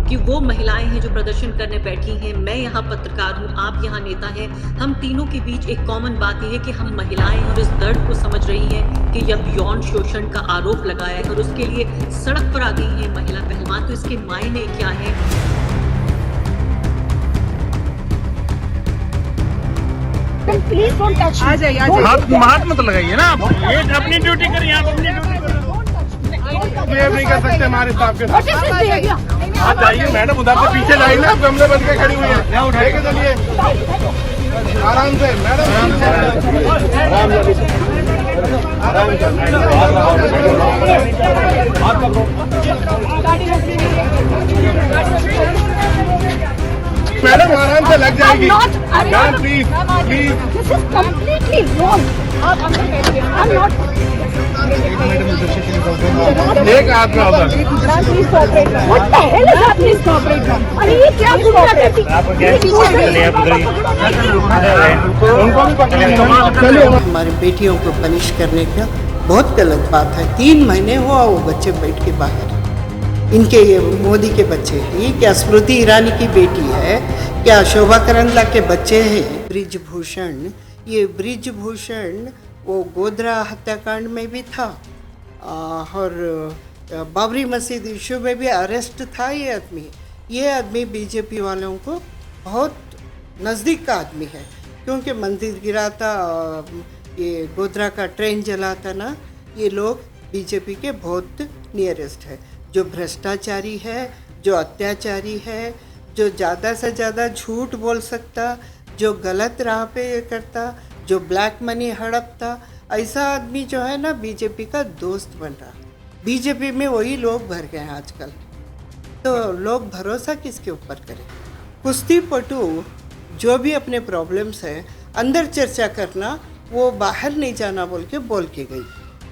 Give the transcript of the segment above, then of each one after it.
कि वो महिलाएं हैं जो प्रदर्शन करने बैठी हैं, मैं यहाँ पत्रकार हूँ, आप यहाँ नेता हैं, हम तीनों के बीच एक कॉमन बात ये है कि हम महिलाएं और इस दर्द को समझ रही हैं कि जब यौन शोषण का आरोप लगाया है और उसके लिए सड़क पर आ गई है महिला पहलवान, तो इसके मायने क्या है? Please don't touch me. आ जाइए, हाथ मत लगाइए ना आप, ये अपनी ड्यूटी करिए, आप अपनी ड्यूटी बिहेव नहीं कर सकते हमारे स्टाफ के साथ। आप जाइए मैडम, उधर से पीछे जाइए ना, आप गमले बन के खड़ी हुई है, यहाँ उठा के चलिए आराम से मैडम, मैडम आराम से लग जाएगी। Please please, this is completely wrong. आप अंदर बैठिए। आई एम नॉट एक हाथ में होगा। Please cooperate. What the hell is happening? Please cooperate. अरे ये क्या गुंडागर्दी? हमारी बेटियों को पनिश करने का बहुत गलत बात है। 3 महीने हुआ वो बच्चे बैठ के बाहर, इनके ये मोदी के बच्चे हैं। ये क्या स्मृति ईरानी की बेटी है? क्या शोभा करंदला के बच्चे हैं? ब्रिजभूषण, ये ब्रिजभूषण वो गोधरा हत्याकांड में भी था और बाबरी मस्जिद इशू में भी अरेस्ट था। ये आदमी बीजेपी वालों को बहुत नज़दीक का आदमी है, क्योंकि मंदिर गिराता, ये गोधरा का ट्रेन जलाता ना, ये लोग बीजेपी के बहुत नियरेस्ट है। जो भ्रष्टाचारी है, जो अत्याचारी है, जो ज़्यादा से ज़्यादा झूठ बोल सकता, जो गलत राह पे ये करता, जो ब्लैक मनी हड़पता, ऐसा आदमी जो है ना बीजेपी का दोस्त बन रहा। बीजेपी में वही लोग भर गए हैं आजकल, तो लोग भरोसा किसके ऊपर करें? कुश्ती पटु जो भी अपने प्रॉब्लम्स है अंदर चर्चा करना, वो बाहर नहीं जाना बोल के गई।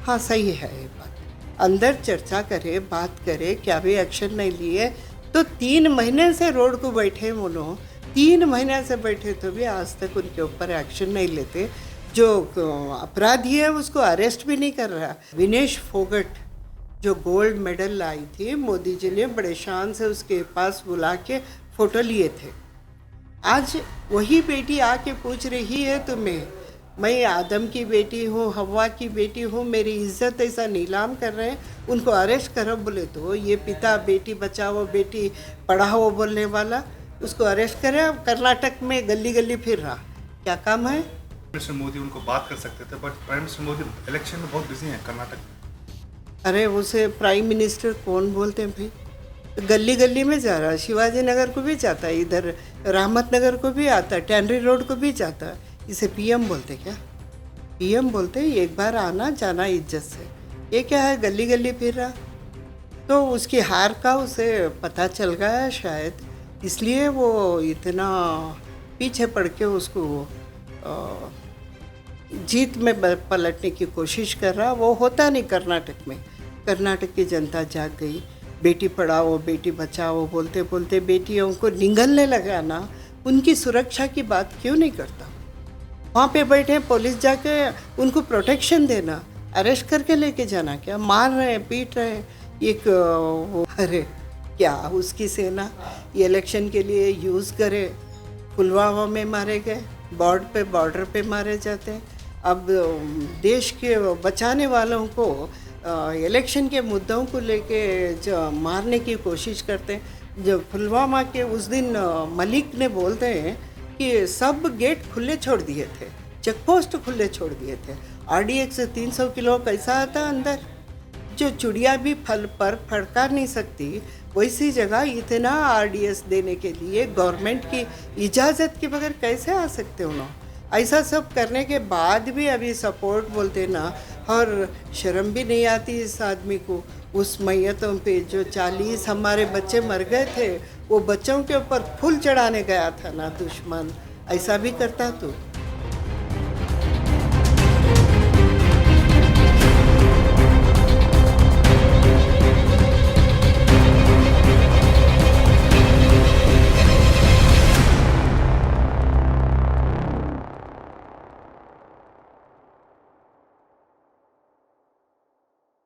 हाँ सही है ये बात, अंदर चर्चा करे, बात करे, क्या भी एक्शन नहीं लिए तो 3 महीने से रोड को बैठे वो लोग, 3 महीने से बैठे तो भी आज तक उनके ऊपर एक्शन नहीं लेते। जो अपराधी है उसको अरेस्ट भी नहीं कर रहा। विनेश फोगट जो गोल्ड मेडल लाई थी, मोदी जी ने बड़े शान से उसके पास बुला के फ़ोटो लिए थे। आज वही बेटी आके पूछ रही है तुम्हें, मैं आदम की बेटी हूँ, हवा की बेटी हूँ, मेरी इज्जत ऐसा नीलाम कर रहे हैं, उनको अरेस्ट करो बोले तो ये पिता बेटी बचाओ बेटी पढ़ाओ बोलने वाला उसको अरेस्ट करे। अब कर्नाटक में गली गली फिर रहा, क्या काम है? मिस्टर मोदी उनको बात कर सकते थे, but prime minister Modi election में बहुत बिजी हैं कर्नाटक में। अरे उसे प्राइम मिनिस्टर कौन बोलते हैं भाई? गली गली में जा रहा, शिवाजी नगर को भी जाता है, इधर रहमत नगर को भी आता है, टैंडरी रोड को भी जाता है। इसे पीएम बोलते क्या? पीएम बोलते एक बार आना जाना इज्जत से। ये क्या है गली गली फिर रहा? तो उसकी हार का उसे पता चल गया शायद, इसलिए वो इतना पीछे पड़ के उसको जीत में पलटने की कोशिश कर रहा। वो होता नहीं कर्नाटक में। कर्नाटक की जनता जाग गई, बेटी पढ़ाओ बेटी बचाओ बोलते बोलते बेटियों को निगलने लगा ना, उनकी सुरक्षा की बात क्यों नहीं करता? वहाँ पे बैठे पुलिस जाके उनको प्रोटेक्शन देना, अरेस्ट करके लेके जाना, क्या मार रहे हैं पीट रहे हैं? अरे क्या उसकी सेना ये इलेक्शन के लिए यूज़ करे? पुलवामा में मारे गए, बॉर्डर पे मारे जाते हैं। अब देश के बचाने वालों को इलेक्शन के मुद्दों को लेके जो मारने की कोशिश करते हैं। जो पुलवामा के उस दिन मलिक ने बोलते हैं कि सब गेट खुले छोड़ दिए थे, चेक पोस्ट खुले छोड़ दिए थे। RDX 300 किलो कैसा आता अंदर? जो चिड़िया भी फल पर फड़का नहीं सकती, वैसी जगह इतना RDS देने के लिए गवर्नमेंट की इजाज़त के बगैर कैसे आ सकते उन्होंने? ऐसा सब करने के बाद भी अभी सपोर्ट बोलते ना, और शर्म भी नहीं आती इस आदमी को। उस मैयतों पे जो 40 हमारे बच्चे मर गए थे, वो बच्चों के ऊपर फूल चढ़ाने गया था ना दुश्मन, ऐसा भी करता तू?